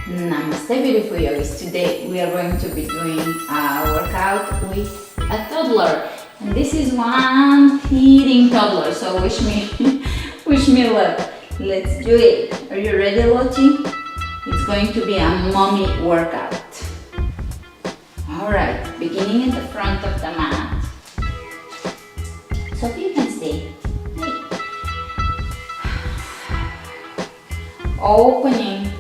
Namaste beautiful yogis. Today we are going to be doing a workout with a toddler. And this is one eating toddler, so wish me wish me luck. Let's do it. Are you ready, Lottie? It's going to be a mommy workout. Alright, beginning at the front of the mat. So you can stay. Opening.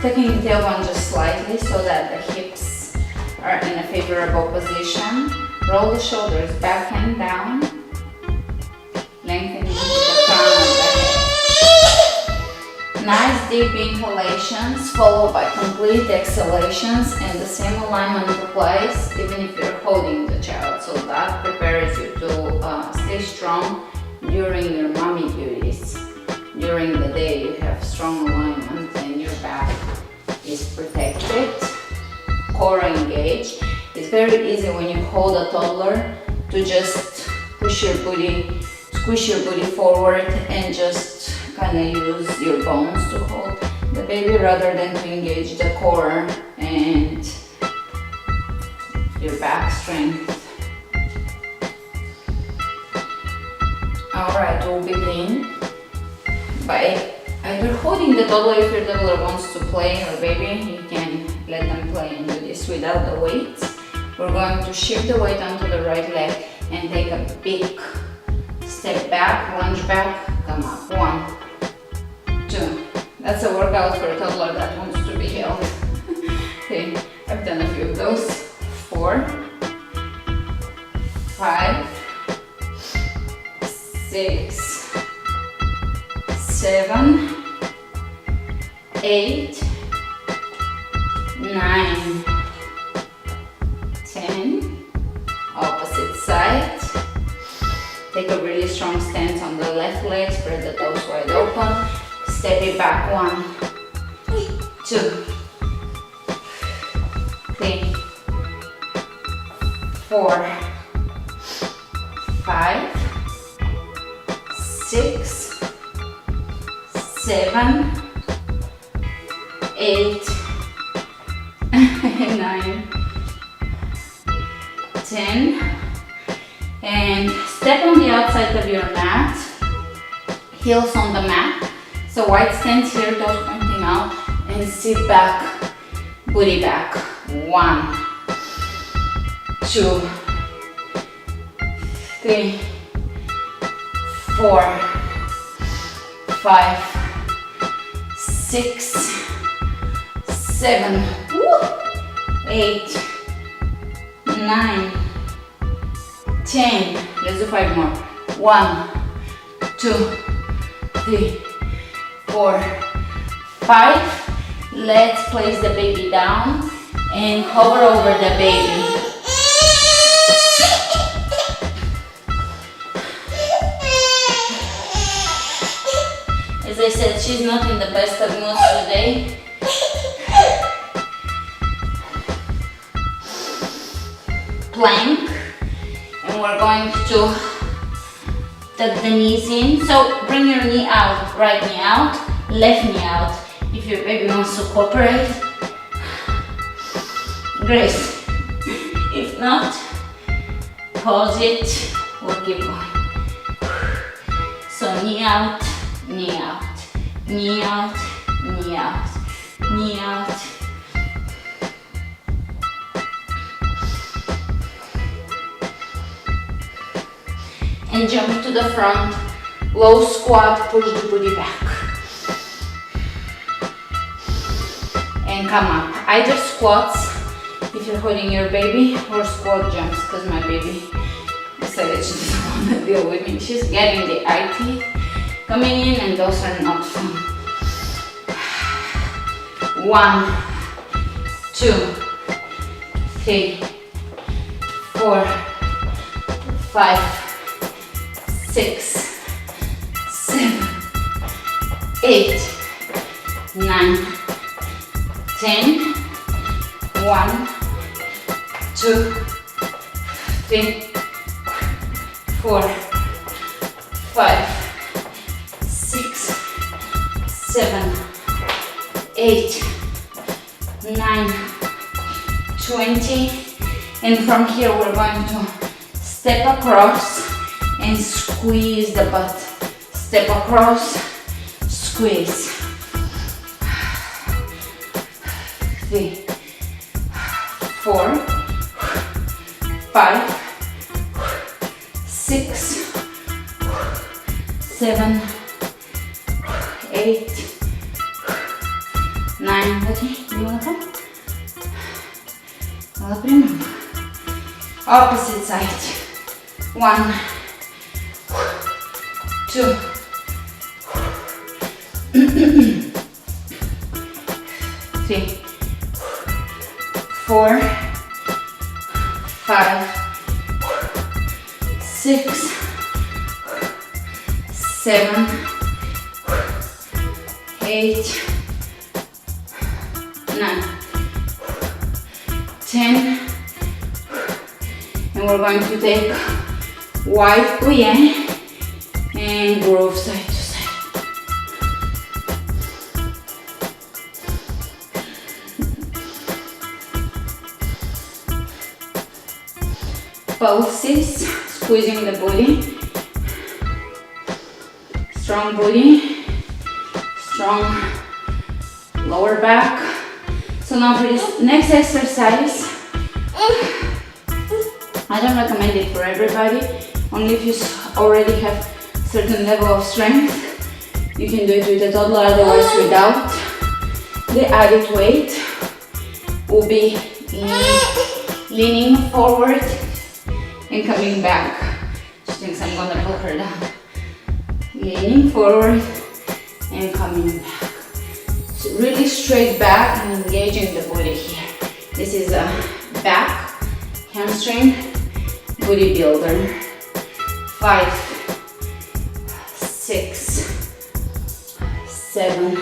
Taking the tailbone just slightly so that the hips are in a favorable position. Roll the shoulders back and down. Lengthening the crown of the head. Nice deep inhalations followed by complete exhalations, and the same alignment applies even if you're holding the child. So that prepares you to stay strong during your mommy duties. During the day you have strong alignment and your back is protected, core engaged. It's very easy when you hold a toddler to just push your booty, squish your booty forward and just kind of use your bones to hold the baby rather than to engage the core and your back strength. Alright, we'll begin by either holding the toddler. If your toddler wants to play or baby, you can let them play and do this without the weights. We're going to shift the weight onto the right leg and take a big step back, lunge back, come up. 1, 2. That's a workout for a toddler that wants to be held. Okay, I've done a few of those. 4, 5, 6, 7, 8, 9, 10. Opposite side. Take a really strong stance on the left leg, spread the toes wide open. Step it back. 1, 2, 3, 4, 5, 6, 7, 8, 9, 10, and step on the outside of your mat, heels on the mat, so wide stance here, toes pointing out, and sit back, booty back. 1, 2, 3, 4, 5, 6, 7, 8, 9, 10. Let's do 5 more. 1, 2, 3, 4, 5. Let's place the baby down and hover over the baby. As I said, she's not in the best of moods today. Plank, and we're going to tuck the knees in. So bring your knee out, right knee out, left knee out. If your baby wants to cooperate, great. If not, pause it, we'll keep going. So knee out, knee out, knee out, knee out, knee out. And jump to the front, low squat, push the booty back. And come up. Either squats if you're holding your baby, or squat jumps, because my baby decided she doesn't want to deal with me. She's getting the eye teeth coming in, and those are not fun. 1, 2, 3, 4, 5, 6, 7, 8, 9, 10. 1, 2, 3, 4, 5, 6, 7, 8, 9, 20. And from here we're going to step across and squeeze the butt. Step across, squeeze. 3, 4, 5, 6, 7, 8, 9. Okay, you wanna come? Opposite side. 1, 2, 3, 4, 5, 6, 7, 8, 9, 10. And we're going to take wide plie and groove side to side. Pulses, squeezing the booty. Strong booty, strong lower back. So now for this next exercise, I don't recommend it for everybody, only if you already have certain level of strength. You can do it with a toddler, otherwise without. The added weight will be leaning forward and coming back. She thinks I'm gonna pull her down. Leaning forward and coming back. So really straight back and engaging the booty here. This is a back hamstring booty builder. 5, 6, 7,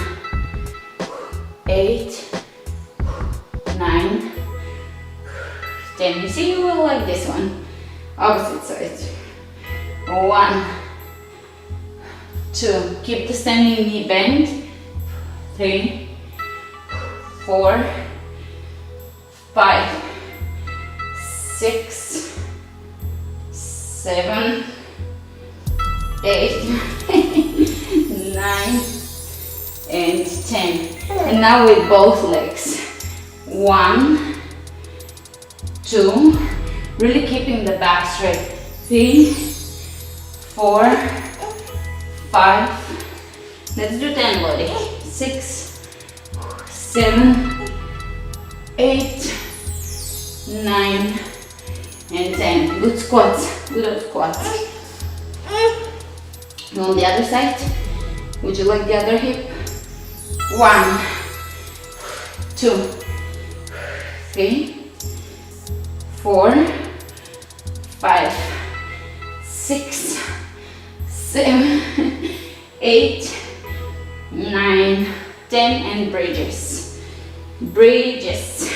8, 9, 10. You see, you will like this one. Opposite side. 1, 2. Keep the standing knee bent. 3, 4, 5, 6, 7, 8, 9, and 10. And now with both legs. 1, 2. Really keeping the back straight. 3, 4, 5. Let's do 10, buddy. 6, 7, 8, 9, and 10. Good squats. Good squats. And on the other side, would you like the other hip? 1, 2, 3, 4, 5, 6, 7, 8, 9, 10, and bridges. Bridges.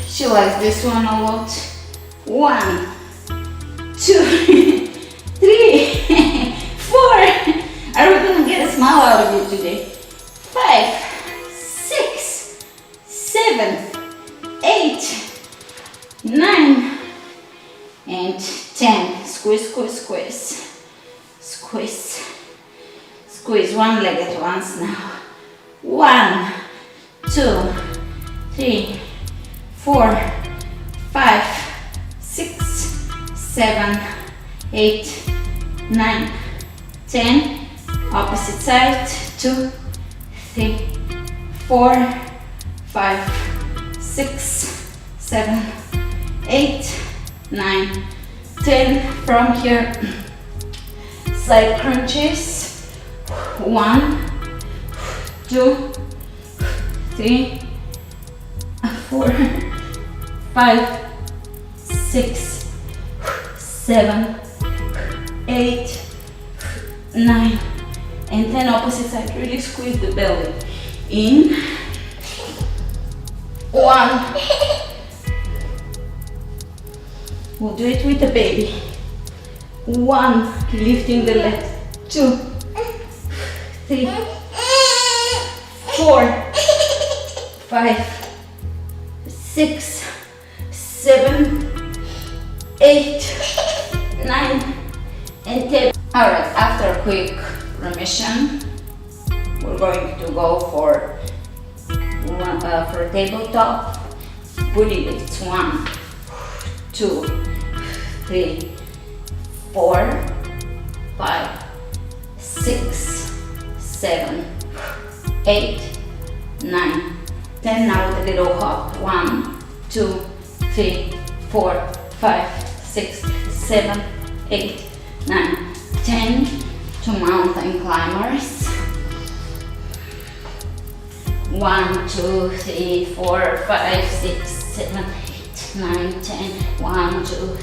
She likes this one a lot. 1, 2, 3, 4. Are we gonna get a smile out of you today? 5, 6, 7, 8, 9, and 10. Squeeze, squeeze, squeeze. Squeeze. Squeeze one leg at once now. 1, 2, 3, 4, 5, 6, 7, 8, 9, 10. Opposite side. 2, 3, 4, 5, 6, 7, 8, 9, 10. From here, side crunches. 1, 2, 3, 4, 5, 6, 7, 8, 9, and 10. Opposite side. Really squeeze the belly in. 1. We'll do it with the baby. 1, lifting the leg. 2, 3, 4, 5, 6, 7, 8, 9, and 10. Alright, after a quick remission, we're going to go for tabletop. Booty lifts. 1, 2, 3, 4, 5, 6, 7, 8, 9, 10. Now with a little hop. 1, 2, 3, 4, 5, 6, 7, 8, 9, 10. 2 mountain climbers. 1, 2, 3, 4, 5, 6, 7, 8, 9, 10. 1, 2, 3,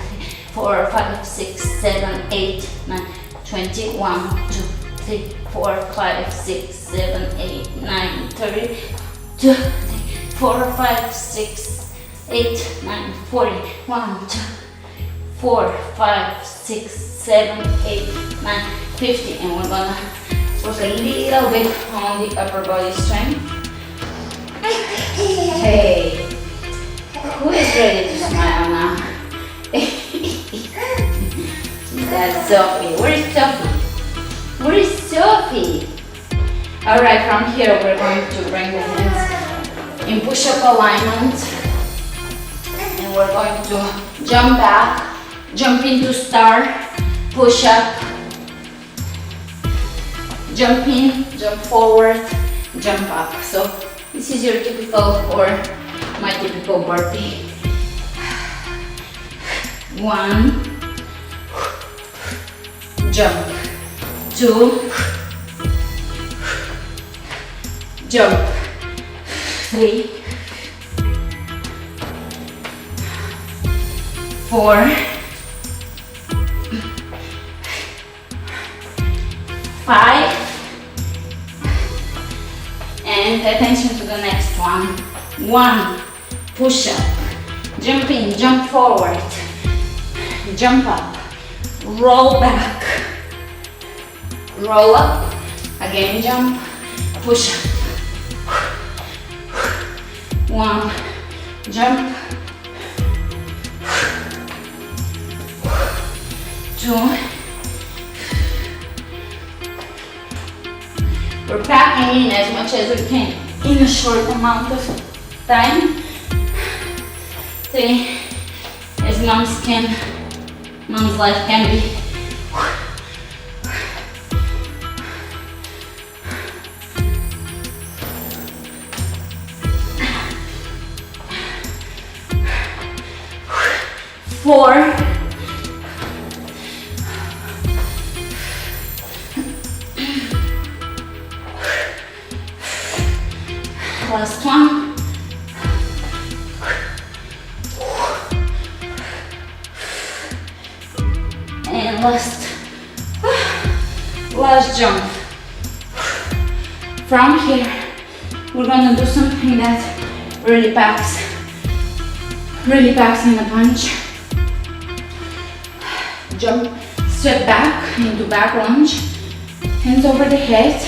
4, 5, 6, 7, 8, 9, 20. 1, 2, 3, 4, 5, 6, 7, 8, 9, 30. 2, 3, 4, 5, 6, 8, 9, 40. 1, 2, 4, 5, 6, 7, 8, 9, 50. And we're gonna work a little bit on the upper body strength. Hey, who is ready to smile now? That's Sophie. Where is Sophie? Where is Sophie? Alright, from here we're going to bring the hands in push-up alignment. And we're going to jump back, jump into star, push up, jump in, jump forward, jump up. So this is your typical or my typical burpee. 1, jump, 2, jump, 3, 4, 5, and pay attention to the next one. 1, push up, jump in, jump forward, jump up, roll back, roll up, again jump, push up. 1, jump, 2. We're packing in as much as we can in a short amount of time. 3, as mom's life can be. 4, last one, and last jump. From here we're gonna do something that really packs in a punch. Jump, step back into back lunge, hands over the head,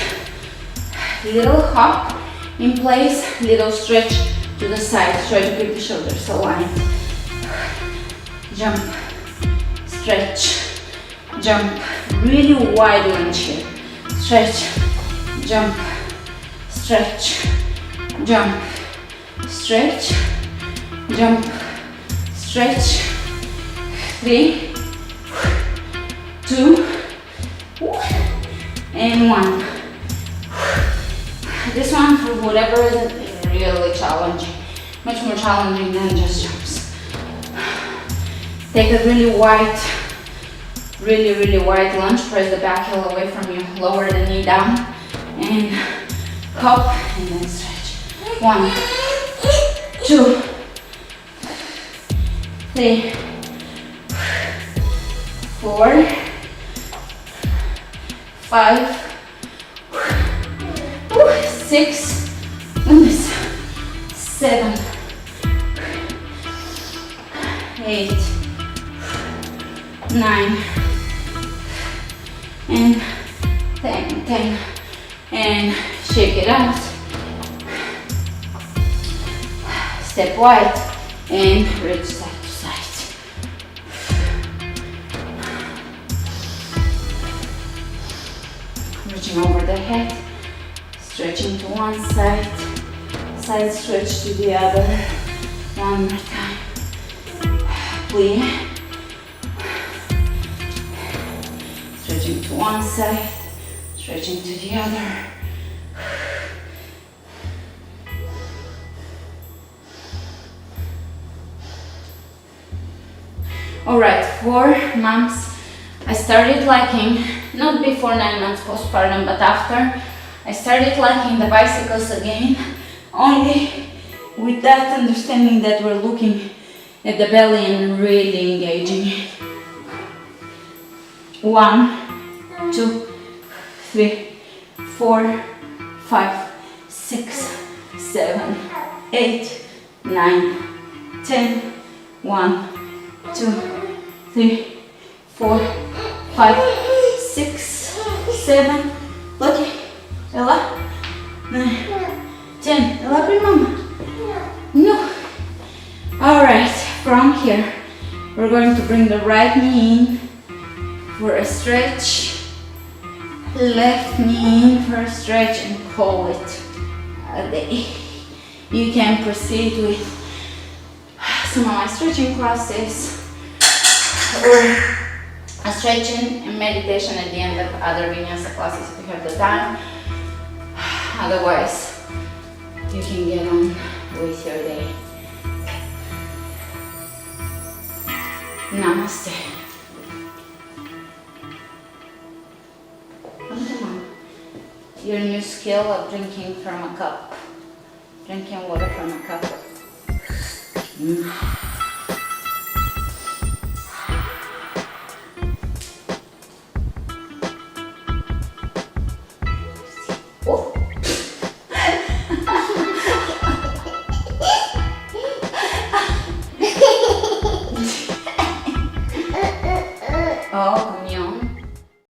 little hop in place, little stretch to the side. Try to keep the shoulders aligned. Jump, stretch, jump, really wide lunge here. Stretch, jump, stretch, jump, stretch, jump, stretch. 3, 2, and 1. This one, for whatever reason, is really challenging. Much more challenging than just jumps. Take a really wide lunge. Press the back heel away from you. Lower the knee down and hop and then stretch. 1, 2, 3, 4, 5, 6, 7, 8, 9, and 10. and shake it out. Step wide and reach side to side. Reaching over the head, stretching to one side, side stretch to the other. One more time. Plie. Stretching to one side, stretching to the other. Alright, for moms, I started liking, not before 9 months postpartum, but after, I started liking the bicycles again, only with that understanding that we're looking at the belly and really engaging it. 1, 2, 3, 4, 5, 6, 7, 8, 9, 10, 1, 2, 3, 4, 5, 6, 7, look, Ella, 9, 10, Ella, bring mama. No. Alright, from here, we're going to bring the right knee in for a stretch, left knee in for a stretch, and call it a day. You can proceed with some of my stretching classes or a stretching and meditation at the end of other vinyasa classes if you have the time. Otherwise, you can get on with your day. Namaste. Come on. Your new skill of drinking from a cup. Drinking water from a cup.